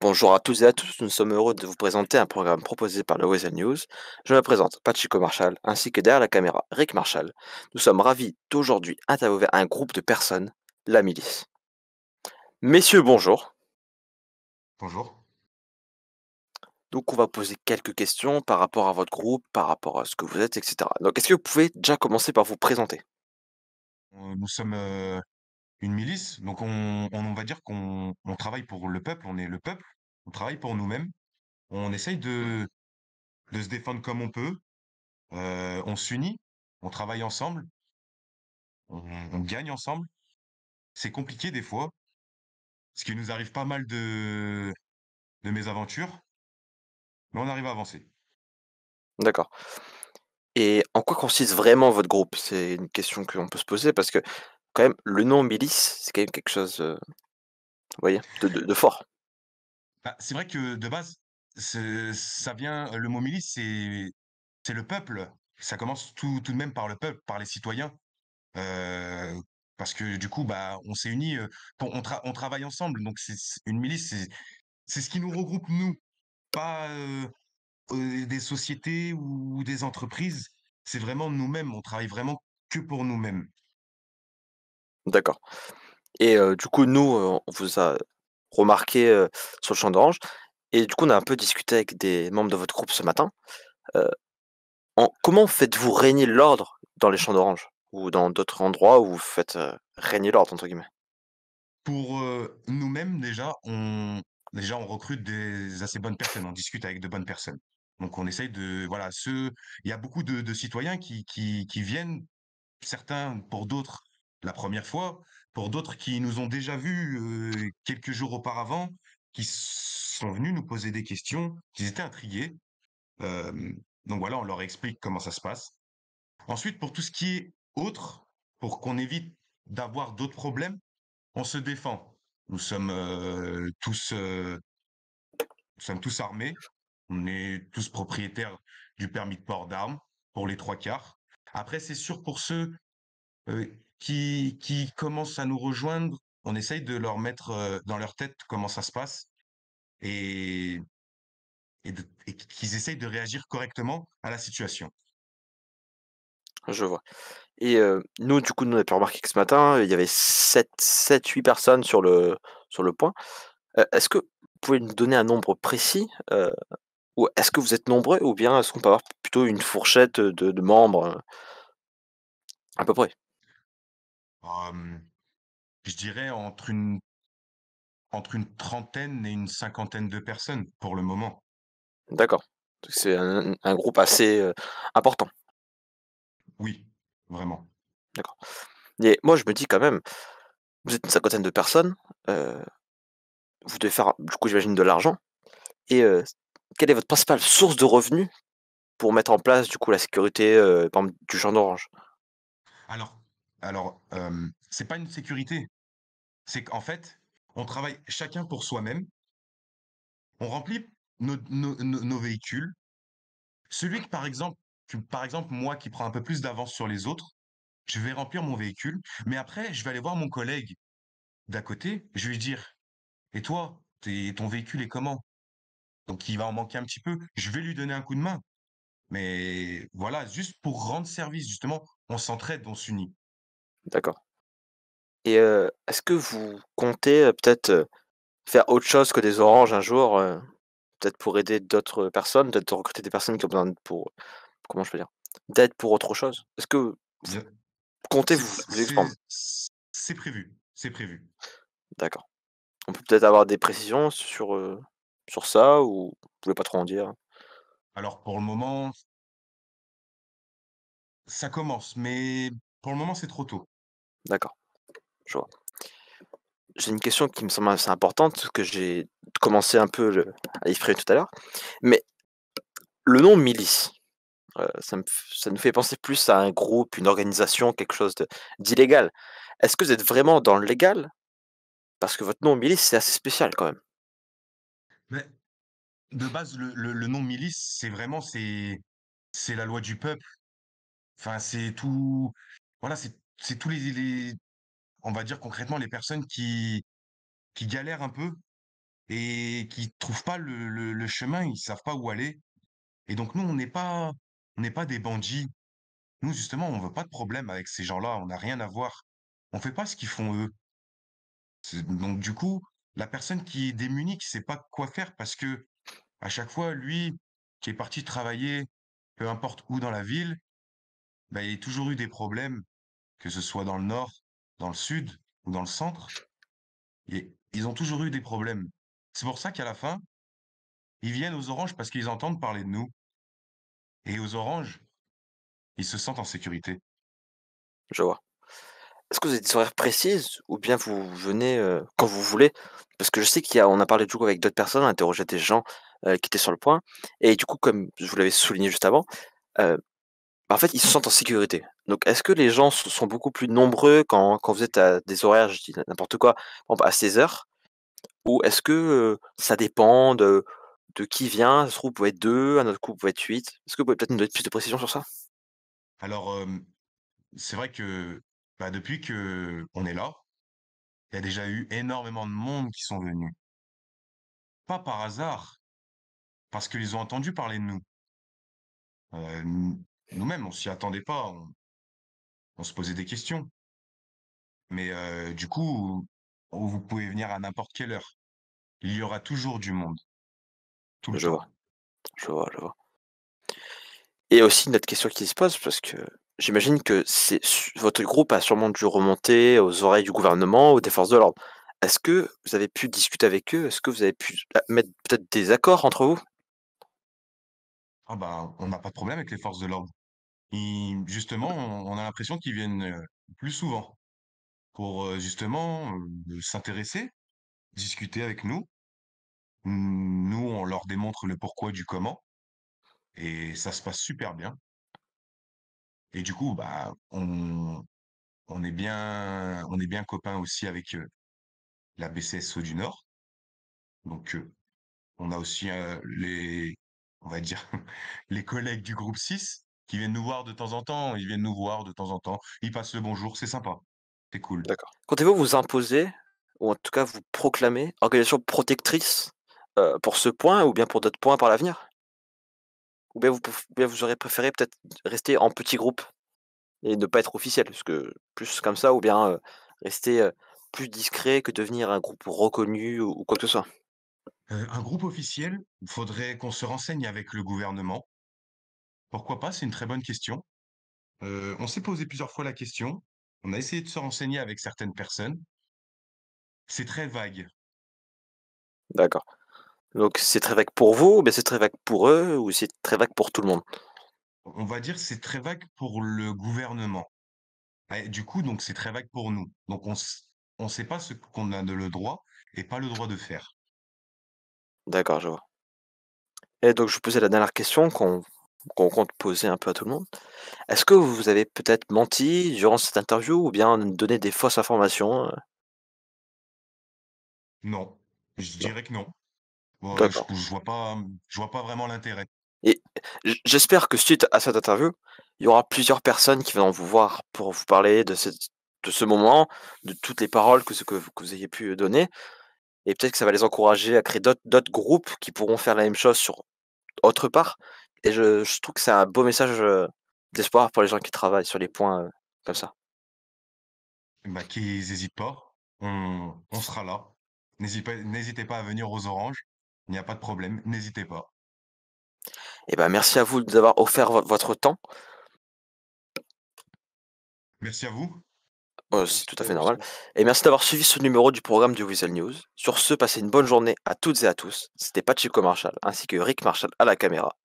Bonjour à toutes et à tous, nous sommes heureux de vous présenter un programme proposé par le Weasel News. Je me présente, Pachico Marshall, ainsi que derrière la caméra, Rick Marshall. Nous sommes ravis d'aujourd'hui interviewer un groupe de personnes, la milice. Messieurs, bonjour. Bonjour. Donc on va poser quelques questions par rapport à votre groupe, par rapport à ce que vous êtes, etc. Donc est-ce que vous pouvez déjà commencer par vous présenter? Nous sommes, une milice, donc on va dire qu'on travaille pour le peuple, on est le peuple, on travaille pour nous-mêmes. On essaye de se défendre comme on peut, on s'unit, on travaille ensemble, on gagne ensemble. C'est compliqué des fois, ce qui nous arrive pas mal de mésaventures, mais on arrive à avancer. D'accord. Et en quoi consiste vraiment votre groupe? C'est une question qu'on peut se poser parce que quand même, le nom milice, c'est quand même quelque chose, vous voyez, de fort. Bah, c'est vrai que de base, ça vient le mot milice, c'est le peuple. Ça commence tout de même par le peuple, par les citoyens. Heu, Parce que du coup, bah, on s'est unis, pour on travaille ensemble, donc c'est une milice, c'est ce qui nous regroupe nous, pas, des sociétés ou des entreprises. C'est vraiment nous-mêmes, on travaille vraiment que pour nous-mêmes. D'accord. Et du coup, nous, on vous a remarqué, sur le champ d'orange et du coup, on a un peu discuté avec des membres de votre groupe ce matin. Heu, en comment faites-vous régner l'ordre dans les champs d'orange? Ou dans d'autres endroits où vous faites, «régner l'ordre» entre guillemets? Pour, nous-mêmes déjà on recrute des assez bonnes personnes, on discute avec de bonnes personnes. Donc on essaye de voilà, il y a beaucoup de citoyens qui viennent. Certains, pour d'autres, la première fois, pour d'autres qui nous ont déjà vus, quelques jours auparavant, qui sont venus nous poser des questions, qui étaient intrigués. Donc voilà, on leur explique comment ça se passe. Ensuite, pour tout ce qui est autre, pour qu'on évite d'avoir d'autres problèmes, on se défend. Nous sommes, nous sommes tous armés. On est tous propriétaires du permis de port d'armes, pour les 3 quarts. Après, c'est sûr pour ceux qui commencent à nous rejoindre, on essaye de leur mettre, dans leur tête comment ça se passe et et qu'ils essayent de réagir correctement à la situation. Je vois. Et nous, du coup, nous, on a pu remarquer que ce matin, il y avait sept-huit personnes sur le point. Est-ce que vous pouvez nous donner un nombre précis? Ou est-ce que vous êtes nombreux? Ou bien est-ce qu'on peut avoir plutôt une fourchette, de membres, à peu près? Hem, je dirais entre une trentaine et une cinquantaine de personnes pour le moment. D'accord. Donc c'est un groupe assez, important. Oui, vraiment. D'accord. Et moi, je me dis quand même, vous êtes une cinquantaine de personnes, heu, vous devez faire, du coup, j'imagine de l'argent et quelle est votre principale source de revenus pour mettre en place, du coup, la sécurité, par exemple, du champ d'orange? Alors c'est pas une sécurité, c'est qu'en fait, on travaille chacun pour soi-même, on remplit nos véhicules. Celui que par exemple, moi qui prends un peu plus d'avance sur les autres, je vais remplir mon véhicule, mais après je vais aller voir mon collègue d'à côté, je vais lui dire: «Et toi, ton véhicule est comment?» Donc il va en manquer un petit peu, je vais lui donner un coup de main, mais voilà, juste pour rendre service justement, on s'entraide, on s'unit. D'accord. Et est-ce que vous comptez, peut-être, faire autre chose que des oranges un jour, peut-être pour aider d'autres personnes, peut-être recruter des personnes qui ont besoin pour comment je peux dire? D'aide pour autre chose? Est-ce que vous Bien comptez c'est vous c'est expandre? c'est prévu, c'est prévu. D'accord. On peut peut-être avoir des précisions sur ça ou vous pouvez pas trop en dire? Alors pour le moment, ça commence, mais pour le moment, c'est trop tôt. D'accord, je vois. J'ai une question qui me semble assez importante, que j'ai commencé un peu à effleurer tout à l'heure, mais le nom milice, ça nous fait penser plus à un groupe, une organisation, quelque chose d'illégal. Est-ce que vous êtes vraiment dans le légal? Parce que votre nom milice, c'est assez spécial quand même. Mais de base, le nom milice, c'est la loi du peuple. Enfin, c'est tout voilà, c'est tous les on va dire concrètement les personnes qui galèrent un peu, et qui trouvent pas le chemin, ils savent pas où aller. Et donc nous, on n'est pas des bandits. Nous, justement, on veut pas de problème avec ces gens-là, on n'a rien à voir. On fait pas ce qu'ils font eux. Donc du coup, la personne qui est démunie, qui sait pas quoi faire parce que à chaque fois, lui, qui est parti travailler, peu importe où dans la ville, bah, il y a toujours eu des problèmes, que ce soit dans le nord, dans le sud ou dans le centre. Et ils ont toujours eu des problèmes. C'est pour ça qu'à la fin, ils viennent aux oranges parce qu'ils entendent parler de nous. Et aux oranges, ils se sentent en sécurité. Je vois. Est-ce que vous avez des horaires précises ou bien vous venez, quand vous voulez? Parce que je sais on a parlé du coup avec d'autres personnes, on a interrogé des gens, qui étaient sur le point et du coup, comme je vous l'avais souligné juste avant, heu, en fait, ils se sentent en sécurité. Donc est-ce que les gens sont beaucoup plus nombreux quand vous êtes à des horaires, je dis n'importe quoi, par exemple à 16 heures? Ou est-ce que, ça dépend de qui vient? Ça se trouve, vous pouvez être 2, un autre coup, vous pouvez être 8. Est-ce que vous pouvez peut-être nous donner plus de précisions sur ça? Alors, c'est vrai que, bah, depuis que on est là, il y a déjà eu énormément de monde qui sont venus. Pas par hasard, parce qu'ils ont entendu parler de nous. Nous-mêmes, on s'y attendait pas, on se posait des questions. Mais, du coup, vous pouvez venir à n'importe quelle heure. Il y aura toujours du monde, tout le Je vois, temps. je vois, je vois. Et aussi une autre question qui se pose, parce que j'imagine que votre groupe a sûrement dû remonter aux oreilles du gouvernement ou des forces de l'ordre. Est-ce que vous avez pu discuter avec eux? Est-ce que vous avez pu mettre peut-être des accords entre vous? Ah bah, on n'a pas de problème avec les forces de l'ordre. Justement, on a l'impression qu'ils viennent, plus souvent pour, justement, s'intéresser, discuter avec nous. Nous, on leur démontre le pourquoi du comment et ça se passe super bien. Et du coup, bah, on est bien copains aussi avec, la BCSO du Nord. Donc, on a aussi, on va dire, les collègues du groupe 6 qui viennent nous voir de temps en temps. Ils viennent nous voir de temps en temps. Ils passent le bonjour, c'est sympa. C'est cool. D'accord. Comptez-vous vous imposer, ou en tout cas vous proclamer organisation protectrice, pour ce point ou bien pour d'autres points par l'avenir? Ou bien vous aurez préféré peut-être rester en petit groupe et ne pas être officiel? Parce que plus comme ça ou bien, rester, plus discret que devenir un groupe reconnu ou quoi que ce soit? Un groupe officiel, il faudrait qu'on se renseigne avec le gouvernement. Pourquoi pas? C'est une très bonne question. On s'est posé plusieurs fois la question. On a essayé de se renseigner avec certaines personnes. C'est très vague. D'accord. Donc c'est très vague pour vous, mais c'est très vague pour eux ou c'est très vague pour tout le monde? On va dire c'est très vague pour le gouvernement. Et du coup, donc c'est très vague pour nous. Donc on sait pas ce qu'on a le droit et pas le droit de faire. D'accord, je vois. Et donc je vous posais la dernière question qu'on compte poser un peu à tout le monde. Est-ce que vous avez peut-être menti durant cette interview ou bien donné des fausses informations? Non, je Non. dirais que non. D'accord. Je vois pas vraiment l'intérêt. Et j'espère que suite à cette interview, il y aura plusieurs personnes qui viendront vous voir pour vous parler de ce moment, de toutes les paroles que vous ayez pu donner et peut-être que ça va les encourager à créer d'autres groupes qui pourront faire la même chose sur autre part et je trouve que c'est un beau message, d'espoir pour les gens qui travaillent sur les points, comme ça. Bah, qu'ils hésitent pas. On sera là. N'hésitez pas à venir aux Oranges. Il n'y a pas de problème. N'hésitez pas. Et ben, merci à vous d'avoir offert votre temps, Merci à vous. c'est tout à fait normal et merci d'avoir suivi ce numéro du programme du Weasel News. Sur ce, passez une bonne journée à toutes et à tous. C'était Pachico Marshall ainsi que Rick Marshall à la caméra.